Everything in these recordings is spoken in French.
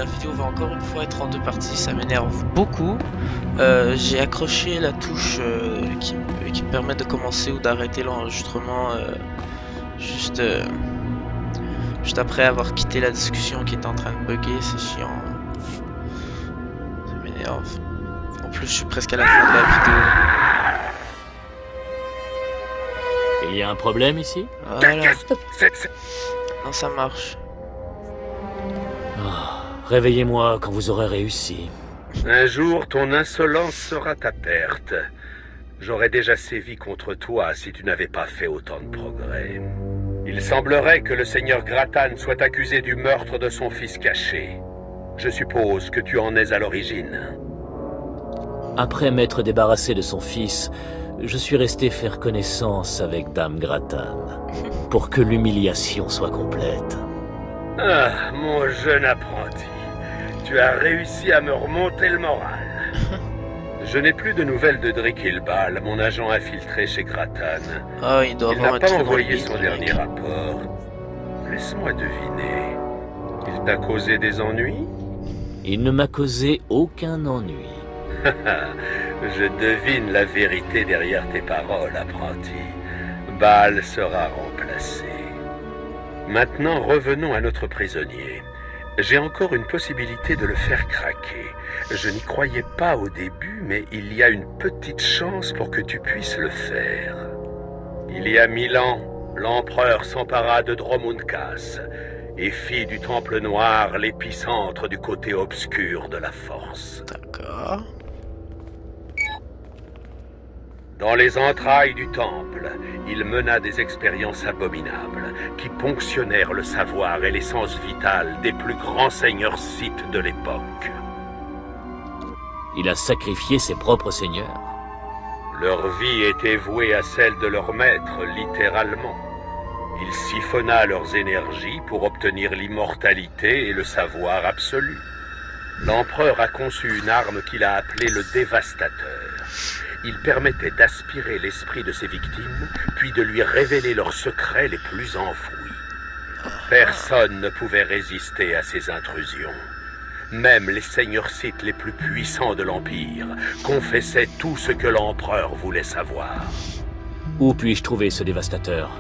la vidéo va encore une fois être en deux parties, ça m'énerve beaucoup. J'ai accroché la touche qui me permet de commencer ou d'arrêter l'enregistrement juste après avoir quitté la discussion qui est en train de bugger, c'est chiant. Ça m'énerve. En plus, je suis presque à la fin de la vidéo. Il y a un problème ici? Voilà. Non, ça marche. Réveillez-moi quand vous aurez réussi. Un jour, ton insolence sera ta perte. J'aurais déjà sévi contre toi si tu n'avais pas fait autant de progrès. Il semblerait que le seigneur Grattan soit accusé du meurtre de son fils caché. Je suppose que tu en es à l'origine. Après m'être débarrassé de son fils, je suis resté faire connaissance avec Dame Grattan, pour que l'humiliation soit complète. Ah, mon jeune apprenti, tu as réussi à me remonter le moral. Je n'ai plus de nouvelles de Drikilbal, mon agent infiltré chez Grattan. Oh, il doit Il avoir n'a un pas truc envoyé dans son le dernier rapport. Laisse-moi deviner. Il t'a causé des ennuis? Il ne m'a causé aucun ennui. Je devine la vérité derrière tes paroles, apprenti. Bal sera remplacé. Maintenant, revenons à notre prisonnier. J'ai encore une possibilité de le faire craquer. Je n'y croyais pas au début, mais il y a une petite chance pour que tu puisses le faire. Il y a 1000 ans, l'empereur s'empara de Dromundkas et fit du Temple Noir l'épicentre du côté obscur de la Force. D'accord. Dans les entrailles du temple, il mena des expériences abominables qui ponctionnèrent le savoir et l'essence vitale des plus grands seigneurs scythes de l'époque. Il a sacrifié ses propres seigneurs. Leur vie était vouée à celle de leur maître, littéralement. Il siphonna leurs énergies pour obtenir l'immortalité et le savoir absolu. L'empereur a conçu une arme qu'il a appelée le Dévastateur. Il permettait d'aspirer l'esprit de ses victimes, puis de lui révéler leurs secrets les plus enfouis. Personne ne pouvait résister à ces intrusions. Même les seigneurs scythes les plus puissants de l'Empire confessaient tout ce que l'empereur voulait savoir. Où puis-je trouver ce dévastateur?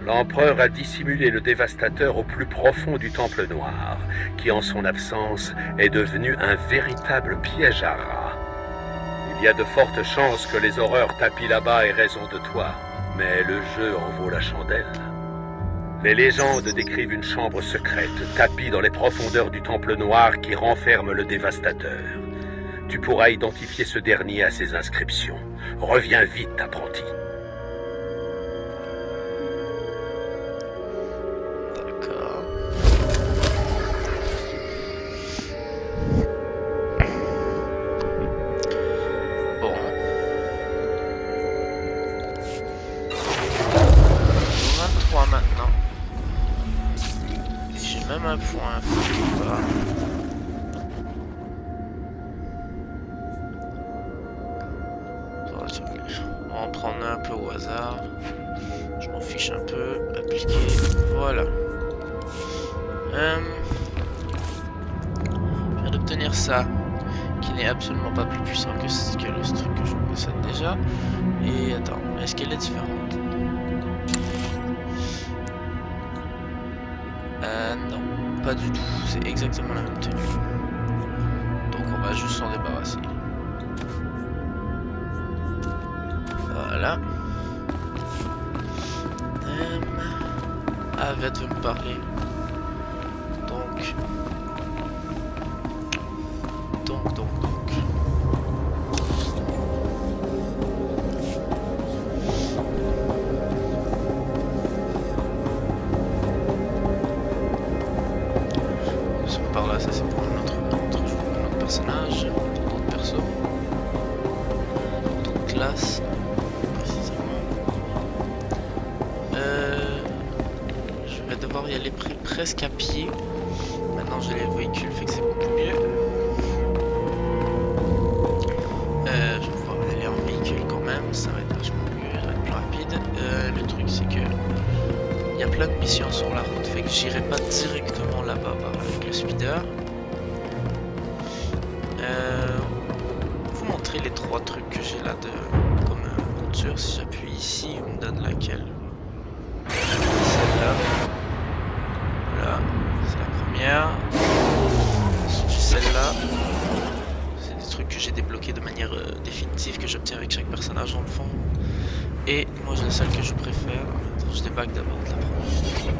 L'empereur a dissimulé le Dévastateur au plus profond du Temple Noir, qui en son absence est devenu un véritable piège à rats. Il y a de fortes chances que les horreurs tapis là-bas aient raison de toi, mais le jeu en vaut la chandelle. Les légendes décrivent une chambre secrète, tapie dans les profondeurs du Temple Noir qui renferme le Dévastateur. Tu pourras identifier ce dernier à ses inscriptions. Reviens vite, apprenti. D'accord. Bon. 23 maintenant. Et j'ai même un point. Faut pas. On va en prendre un peu au hasard. Je m'en fiche un peu. Appliquer. Voilà. Je viens d'obtenir ça, qui n'est absolument pas plus puissant que le truc que je possède déjà. Et attends, est-ce qu'elle est différente? Non, pas du tout. C'est exactement la même tenue. Donc on va juste s'en débarrasser. Voilà. Avette veut me parler. Donc. Ce par là, ça c'est pour un autre personnage, pour d'autres persos, d'autres classes, précisément. Je vais devoir y aller presque à pied. Maintenant j'ai les véhicules, fait que c'est beaucoup mieux. Je vais pouvoir aller en véhicule quand même, ça va être vachement mieux, ça va être plus rapide. Le truc c'est que il y a plein de missions sur la route, fait que j'irai pas directement là-bas avec le speeder. 3 trucs que j'ai là de comme monture. Si j'appuie ici, on me donne laquelle? Celle-là. Voilà, c'est la première. Ensuite celle-là. C'est des trucs que j'ai débloqués de manière définitive, que j'obtiens avec chaque personnage dans le fond. Et moi j'ai celle que je préfère. Attends, je débague d'abord de la première.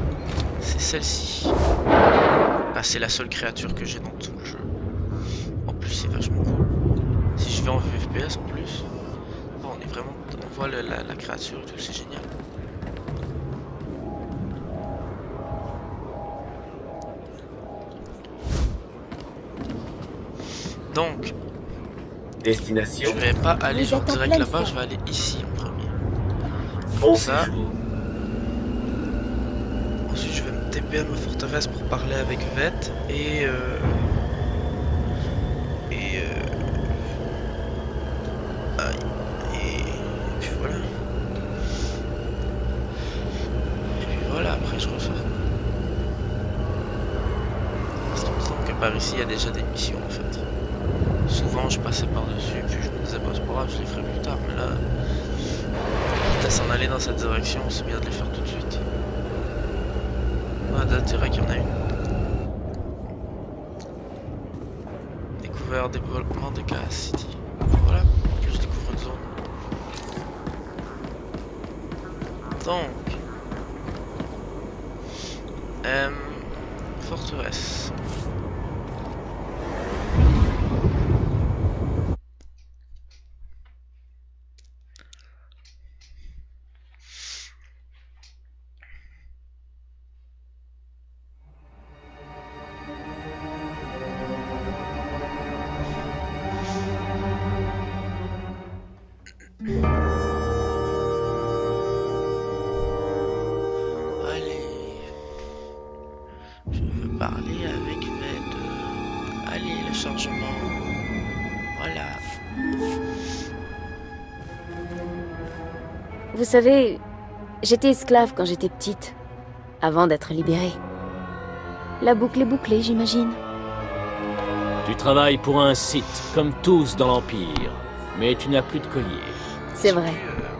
C'est celle-ci. Bah, c'est la seule créature que j'ai dans tout le jeu. En plus c'est vachement cool. Si je vais en vue FPS en plus, bon, on est vraiment, on voit la créature et tout, c'est génial. Donc, Destination. je vais pas aller Vous genre êtes en direct pleine là-bas, forme. je vais aller ici en premier. Bon Ça. séjour. Ensuite, je vais me TP à ma forteresse pour parler avec Vette et aïe. Et puis voilà. Et puis voilà, après je ressors. Parce qu'il me semble que par ici il y a déjà des missions en fait. Souvent je passais par dessus, puis je me disais bah c'est pas grave, je les ferai plus tard, mais là, quitte à s'en aller dans cette direction, c'est bien de les faire tout de suite. Ah, d'intérêt qu'il y en a une. Découvert développement de Chaos City. Voilà, que je découvre une zone. Donc, forteresse. Allez, je veux parler avec Vette. Allez, le chargement. Voilà. Vous savez, j'étais esclave quand j'étais petite, avant d'être libérée. La boucle est bouclée, j'imagine. Tu travailles pour un site, comme tous dans l'Empire, mais tu n'as plus de collier. C'est vrai.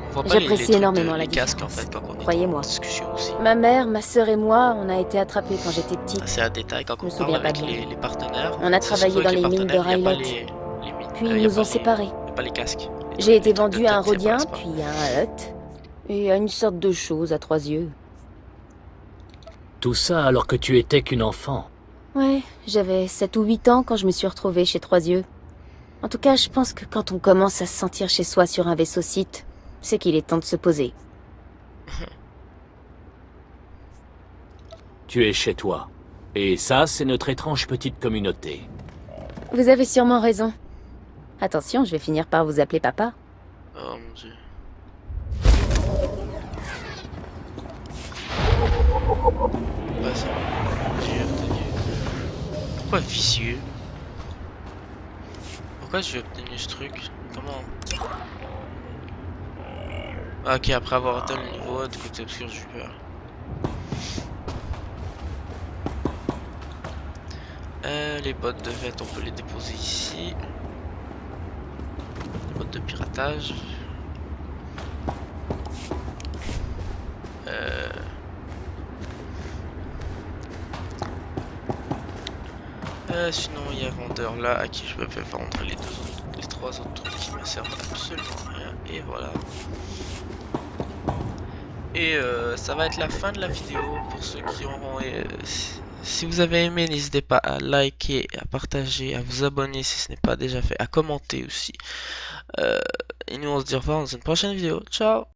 On voit pas J'apprécie les trucs énormément la les casques en différence. fait quand on est Croyez-moi. en discussion aussi. Ma mère, ma sœur et moi, on a été attrapés quand j'étais petite. C'est un détail quand Je me on parle souviens pas avec bien. les partenaires. On a c'est travaillé surtout avec dans les mines de partenaires, il y a pas Rylot. les mines. Puis Il y a ils nous pas ont séparés. il y a pas les casques. J'ai été Les trucs de vendue à un tête, ça Rhodien, passe pas. puis à un Hutt, et à une sorte de chose à 3 yeux. Tout ça alors que tu étais qu'une enfant. Ouais, j'avais 7 ou 8 ans quand je me suis retrouvée chez 3 yeux. En tout cas, je pense que quand on commence à se sentir chez soi sur un vaisseau site, c'est qu'il est temps de se poser. Tu es chez toi. Et ça, c'est notre étrange petite communauté. Vous avez sûrement raison. Attention, je vais finir par vous appeler papa. Oh mon dieu. Ouais, c'est bon. J'ai obtenu. Pourquoi vicieux? Pourquoi j'ai obtenu ce truc? Comment? Ah, ok, après avoir atteint le niveau de côté obscur, j'ai eu peur. Les bottes de vête, on peut les déposer ici. Les bottes de piratage. Sinon, il y a vendeur là à qui je peux vendre les 3 autres trucs qui me servent absolument à rien. Et voilà. Et ça va être la fin de la vidéo pour ceux qui auront. Si vous avez aimé, n'hésitez pas à liker, à partager, à vous abonner si ce n'est pas déjà fait, à commenter aussi. Et nous on se dit au revoir dans une prochaine vidéo. Ciao!